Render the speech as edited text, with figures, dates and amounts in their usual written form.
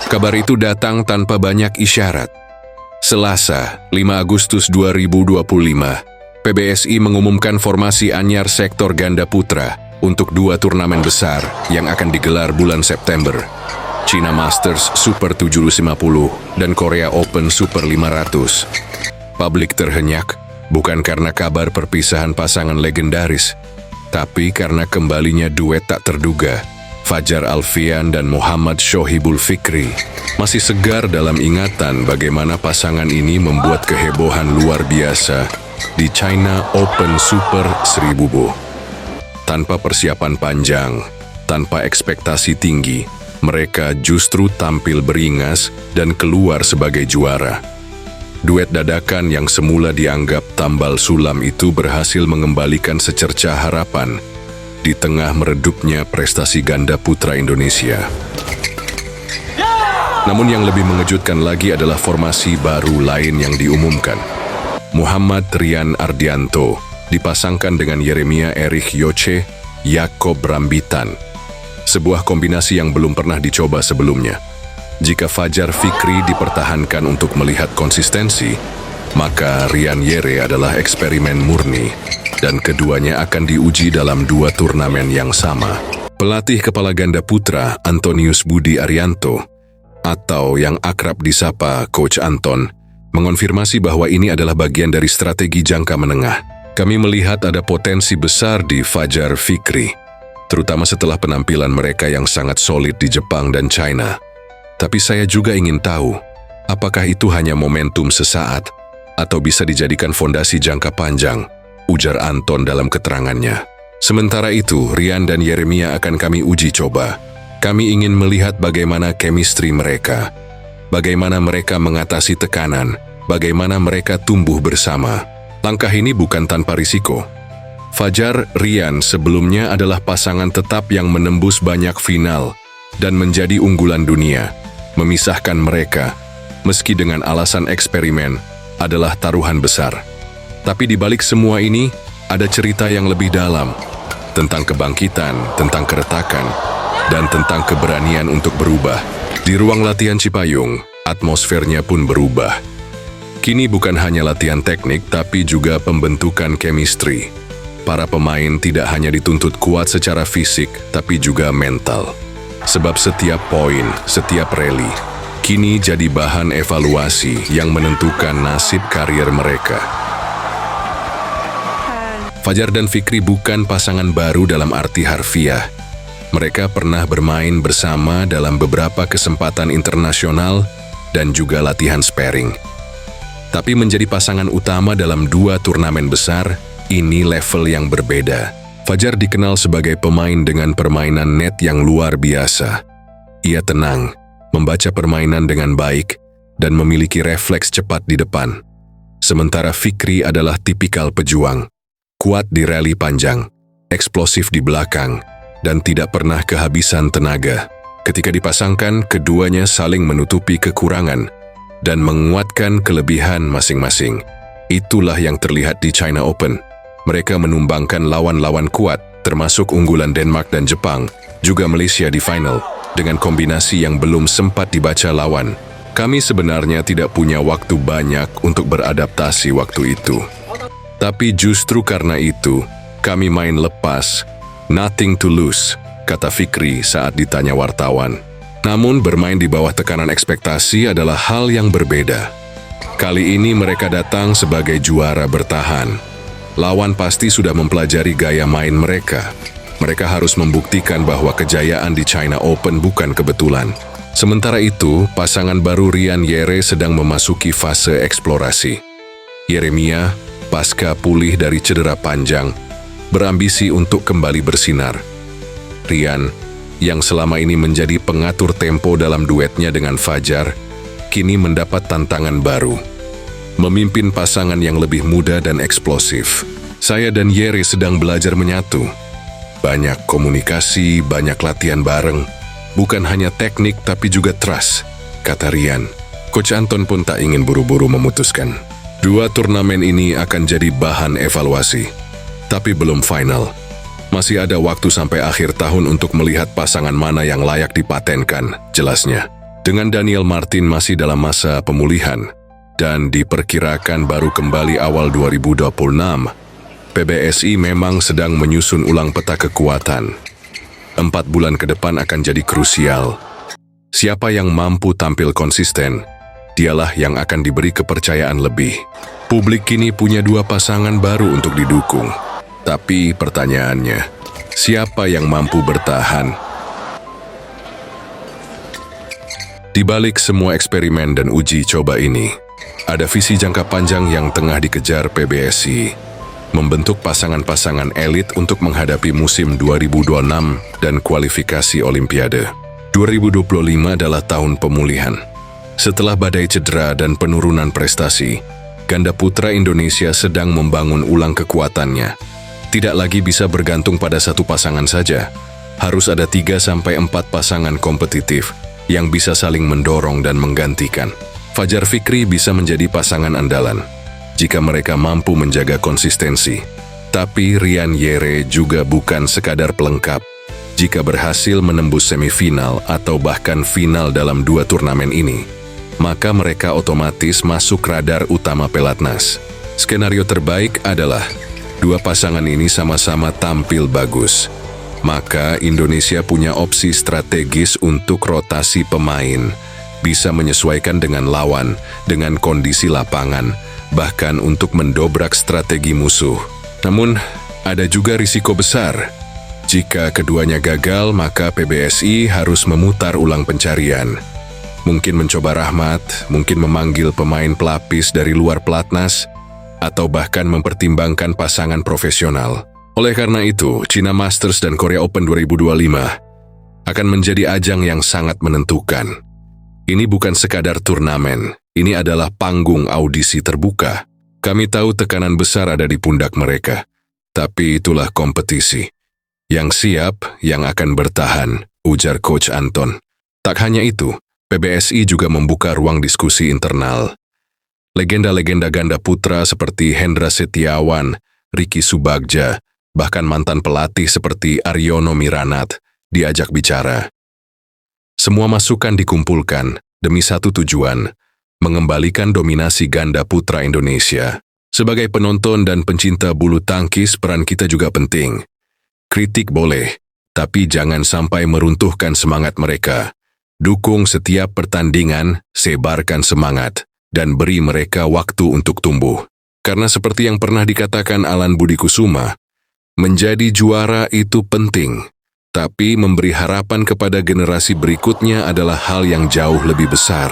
Kabar itu datang tanpa banyak isyarat. Selasa, 5 Agustus 2025, PBSI mengumumkan formasi anyar sektor ganda putra untuk 2 turnamen besar yang akan digelar bulan September. China Masters Super 750 dan Korea Open Super 500. Publik terhenyak bukan karena kabar perpisahan pasangan legendaris, tapi karena kembalinya duet tak terduga, Fajar Alfian dan Muhammad Shohibul Fikri. Masih segar dalam ingatan bagaimana pasangan ini membuat kehebohan luar biasa di China Open Super 1000 Bo. Tanpa persiapan panjang, tanpa ekspektasi tinggi, mereka justru tampil beringas dan keluar sebagai juara. Duet dadakan yang semula dianggap tambal sulam itu berhasil mengembalikan secercah harapan di tengah meredupnya prestasi ganda putra Indonesia. Namun yang lebih mengejutkan lagi adalah formasi baru lain yang diumumkan. Muhammad Rian Ardianto dipasangkan dengan Yeremia Erich Yoce Yakob Rambitan. Sebuah kombinasi yang belum pernah dicoba sebelumnya. Jika Fajar Fikri dipertahankan untuk melihat konsistensi, maka Rian Yere adalah eksperimen murni dan keduanya akan diuji dalam 2 turnamen yang sama. Pelatih kepala ganda putra Antonius Budi Arianto, atau yang akrab disapa Coach Anton, mengonfirmasi bahwa ini adalah bagian dari strategi jangka menengah. Kami melihat ada potensi besar di Fajar Fikri, terutama setelah penampilan mereka yang sangat solid di Jepang dan China. Tapi saya juga ingin tahu, apakah itu hanya momentum sesaat atau bisa dijadikan fondasi jangka panjang, ujar Anton dalam keterangannya. Sementara itu, Rian dan Yeremia akan kami uji coba. Kami ingin melihat bagaimana chemistry mereka, bagaimana mereka mengatasi tekanan, bagaimana mereka tumbuh bersama. Langkah ini bukan tanpa risiko. Fajar Rian sebelumnya adalah pasangan tetap yang menembus banyak final dan menjadi unggulan dunia. Memisahkan mereka, meski dengan alasan eksperimen, adalah taruhan besar. Tapi di balik semua ini, ada cerita yang lebih dalam, tentang kebangkitan, tentang keretakan, dan tentang keberanian untuk berubah. Di ruang latihan Cipayung, atmosfernya pun berubah. Kini bukan hanya latihan teknik, tapi juga pembentukan chemistry. Para pemain tidak hanya dituntut kuat secara fisik, tapi juga mental. Sebab setiap poin, setiap rally, kini jadi bahan evaluasi yang menentukan nasib karier mereka. Fajar dan Fikri bukan pasangan baru dalam arti harfiah. Mereka pernah bermain bersama dalam beberapa kesempatan internasional dan juga latihan sparring. Tapi menjadi pasangan utama dalam 2 turnamen besar, ini level yang berbeda. Fajar dikenal sebagai pemain dengan permainan net yang luar biasa. Ia tenang, membaca permainan dengan baik, dan memiliki refleks cepat di depan. Sementara Fikri adalah tipikal pejuang, kuat di rally panjang, eksplosif di belakang, dan tidak pernah kehabisan tenaga. Ketika dipasangkan, keduanya saling menutupi kekurangan dan menguatkan kelebihan masing-masing. Itulah yang terlihat di China Open. Mereka menumbangkan lawan-lawan kuat, termasuk unggulan Denmark dan Jepang, juga Malaysia di final, dengan kombinasi yang belum sempat dibaca lawan. Kami sebenarnya tidak punya waktu banyak untuk beradaptasi waktu itu. Tapi justru karena itu, kami main lepas, nothing to lose, kata Fikri saat ditanya wartawan. Namun bermain di bawah tekanan ekspektasi adalah hal yang berbeda. Kali ini mereka datang sebagai juara bertahan. Lawan pasti sudah mempelajari gaya main mereka. Mereka harus membuktikan bahwa kejayaan di China Open bukan kebetulan. Sementara itu, pasangan baru Rian Yere sedang memasuki fase eksplorasi. Yeremia, pasca pulih dari cedera panjang, berambisi untuk kembali bersinar. Rian, yang selama ini menjadi pengatur tempo dalam duetnya dengan Fajar, kini mendapat tantangan baru. Memimpin pasangan yang lebih muda dan eksplosif. Saya dan Yere sedang belajar menyatu. Banyak komunikasi, banyak latihan bareng. Bukan hanya teknik tapi juga trust, kata Rian. Coach Anton pun tak ingin buru-buru memutuskan. 2 turnamen ini akan jadi bahan evaluasi, tapi belum final. Masih ada waktu sampai akhir tahun untuk melihat pasangan mana yang layak dipatenkan, jelasnya. Dengan Daniel Martin masih dalam masa pemulihan dan diperkirakan baru kembali awal 2026, PBSI memang sedang menyusun ulang peta kekuatan. 4 bulan ke depan akan jadi krusial. Siapa yang mampu tampil konsisten, dialah yang akan diberi kepercayaan lebih. Publik kini punya 2 pasangan baru untuk didukung. Tapi pertanyaannya, siapa yang mampu bertahan? Di balik semua eksperimen dan uji coba ini, ada visi jangka panjang yang tengah dikejar PBSI, membentuk pasangan-pasangan elit untuk menghadapi musim 2026 dan kualifikasi Olimpiade. 2025 adalah tahun pemulihan. Setelah badai cedera dan penurunan prestasi, ganda putra Indonesia sedang membangun ulang kekuatannya. Tidak lagi bisa bergantung pada satu pasangan saja. Harus ada 3-4 pasangan kompetitif yang bisa saling mendorong dan menggantikan. Fajar Fikri bisa menjadi pasangan andalan jika mereka mampu menjaga konsistensi. Tapi Rian Yere juga bukan sekadar pelengkap. Jika berhasil menembus semifinal atau bahkan final dalam 2 turnamen ini, maka mereka otomatis masuk radar utama pelatnas. Skenario terbaik adalah 2 pasangan ini sama-sama tampil bagus. Maka Indonesia punya opsi strategis untuk rotasi pemain, bisa menyesuaikan dengan lawan, dengan kondisi lapangan, bahkan untuk mendobrak strategi musuh. Namun, ada juga risiko besar. Jika keduanya gagal, maka PBSI harus memutar ulang pencarian. Mungkin mencoba Rahmat, mungkin memanggil pemain pelapis dari luar pelatnas, atau bahkan mempertimbangkan pasangan profesional. Oleh karena itu, China Masters dan Korea Open 2025 akan menjadi ajang yang sangat menentukan. Ini bukan sekadar turnamen, ini adalah panggung audisi terbuka. Kami tahu tekanan besar ada di pundak mereka, tapi itulah kompetisi. Yang siap, yang akan bertahan, ujar Coach Anton. Tak hanya itu, PBSI juga membuka ruang diskusi internal. Legenda-legenda ganda putra seperti Hendra Setiawan, Ricky Subagja, bahkan mantan pelatih seperti Aryono Miranat diajak bicara. Semua masukan dikumpulkan demi satu tujuan, mengembalikan dominasi ganda putra Indonesia. Sebagai penonton dan pencinta bulu tangkis, peran kita juga penting. Kritik boleh, tapi jangan sampai meruntuhkan semangat mereka. Dukung setiap pertandingan, sebarkan semangat, dan beri mereka waktu untuk tumbuh. Karena seperti yang pernah dikatakan Alan Budi Kusuma, menjadi juara itu penting, tapi memberi harapan kepada generasi berikutnya adalah hal yang jauh lebih besar.